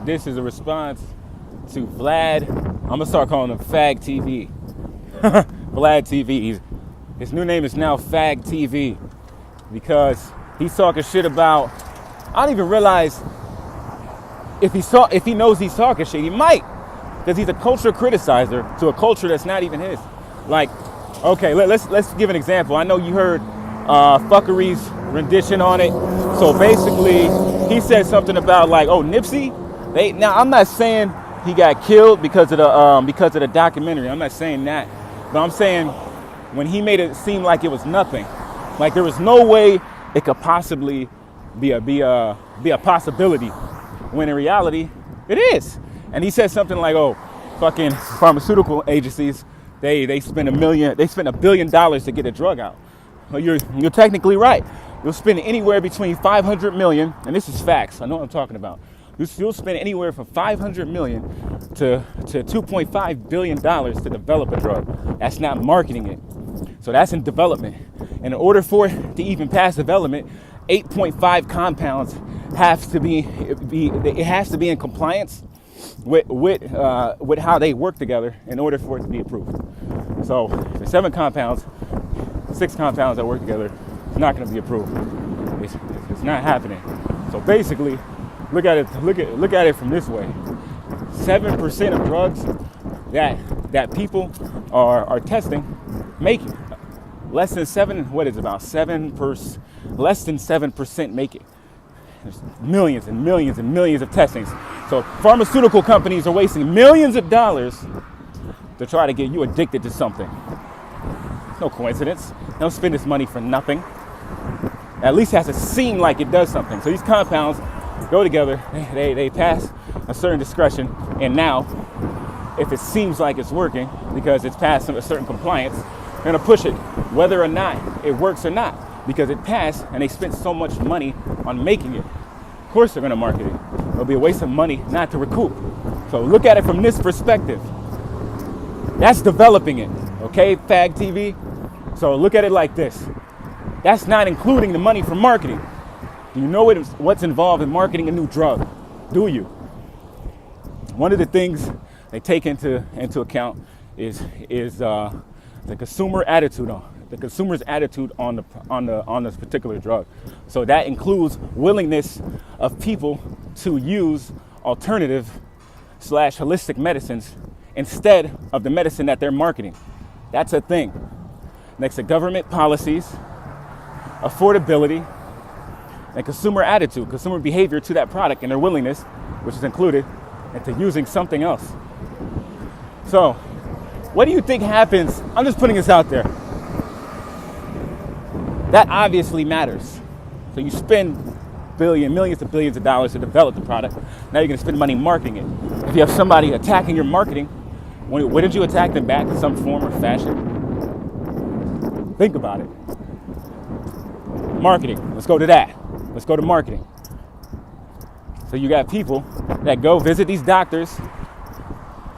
This is a response to Vlad. I'm gonna start calling him Fag TV. VladTV. His new name is now Fag TV because he's talking shit about. I don't even realize if he knows he's talking shit. He might, because he's a culture criticizer to a culture that's not even his. Like, okay, let's give an example. I know you heard Fuckery's rendition on it. So basically, he said something about like, oh, Nipsey. Now I'm not saying he got killed because of the documentary. I'm not saying that, but I'm saying when he made it seem like it was nothing, like there was no way it could possibly be a possibility, when in reality it is. And he said something like, oh, fucking pharmaceutical agencies, they spend $1 billion to get a drug out. Well, you're technically right. You'll spend anywhere between 500 million, and this is facts, I know what I'm talking about. You'll spend anywhere from 500 million to $2.5 billion to develop a drug. That's not marketing it. So that's in development. And in order for it to even pass development, 8.5 compounds has to be in compliance with how they work together in order for it to be approved. So if there's 7 compounds, 6 compounds that work together, it's not going to be approved. It's not happening. So basically, look at it from this way: 7% of drugs that people are testing make it. Less than 7% make it. There's millions and millions and millions of testings. So pharmaceutical companies are wasting millions of dollars to try to get you addicted to something. No coincidence. They don't spend this money for nothing. At least it has to seem like it does something. So these compounds go together, they pass a certain discretion, and now if it seems like it's working because it's passed a certain compliance, they're gonna push it whether or not it works or not, because it passed and they spent so much money on making it. Of course they're gonna market it. It'll be a waste of money not to recoup. So look at it from this perspective. That's developing it, okay, Fag TV? So look at it like this. That's not including the money for marketing. Do you know what's involved in marketing a new drug? Do you? One of the things they take into account is the consumer's attitude on this particular drug. So that includes willingness of people to use alternative / holistic medicines instead of the medicine that they're marketing. That's a thing. Next to government policies, affordability, and consumer attitude, consumer behavior to that product, and their willingness, which is included, into using something else. So, what do you think happens? I'm just putting this out there. That obviously matters. So you spend millions of billions of dollars to develop the product. Now you're going to spend money marketing it. If you have somebody attacking your marketing, wouldn't you attack them back in some form or fashion? Think about it. Marketing. Let's go to that. Let's go to marketing. So you got people that go visit these doctors,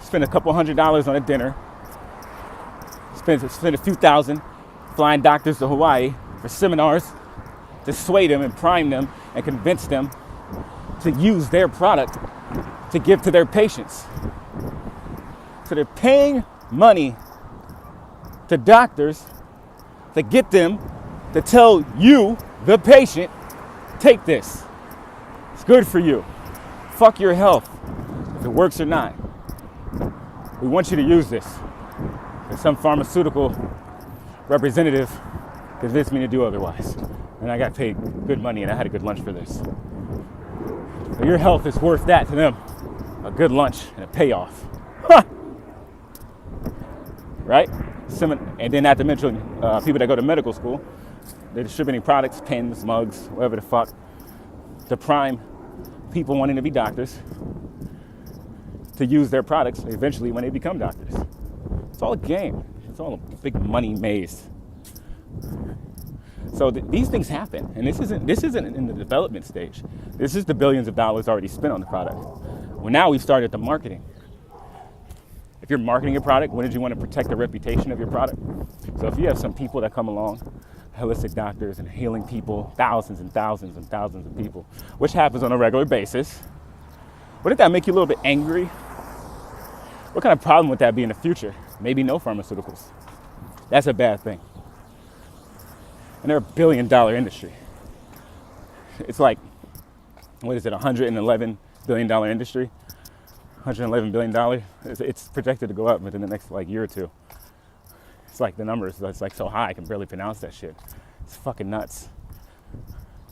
spend a couple $100s on a dinner, spend a few thousand flying doctors to Hawaii for seminars to sway them and prime them and convince them to use their product to give to their patients. So they're paying money to doctors to get them to tell you, the patient, take this. It's good for you. Fuck your health, if it works or not. We want you to use this. And some pharmaceutical representative convinced me to do otherwise. And I got paid good money and I had a good lunch for this. So your health is worth that to them. A good lunch and a payoff. Huh. Right? And then not to mention people that go to medical school, they're distributing products, pens, mugs, whatever the fuck, to prime people wanting to be doctors to use their products eventually when they become doctors. It's all a game. It's all a big money maze. So these things happen, and this isn't in the development stage. This is the billions of dollars already spent on the product. Well, now we've started the marketing. If you're marketing a product, wouldn't you want to protect the reputation of your product? So if you have some people that come along, holistic doctors and healing people, thousands and thousands and thousands of people, which happens on a regular basis, Wouldn't that make you a little bit angry? What kind of problem would that be in the future? Maybe no pharmaceuticals. That's a bad thing. And they're $1 billion industry. It's like, what is it, $111 billion industry? $111 billion. It's projected to go up within the next like year or two. It's like the numbers, it's like so high I can barely pronounce that shit. It's fucking nuts.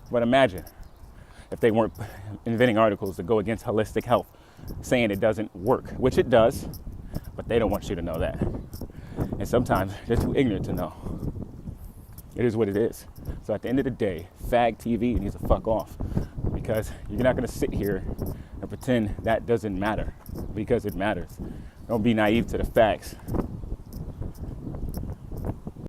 But imagine if they weren't inventing articles that go against holistic health, saying it doesn't work, which it does, but they don't want you to know that. And sometimes they're too ignorant to know. It is what it is. So at the end of the day, Fag TV needs to fuck off, because you're not going to sit here and pretend that doesn't matter, because it matters. Don't be naive to the facts.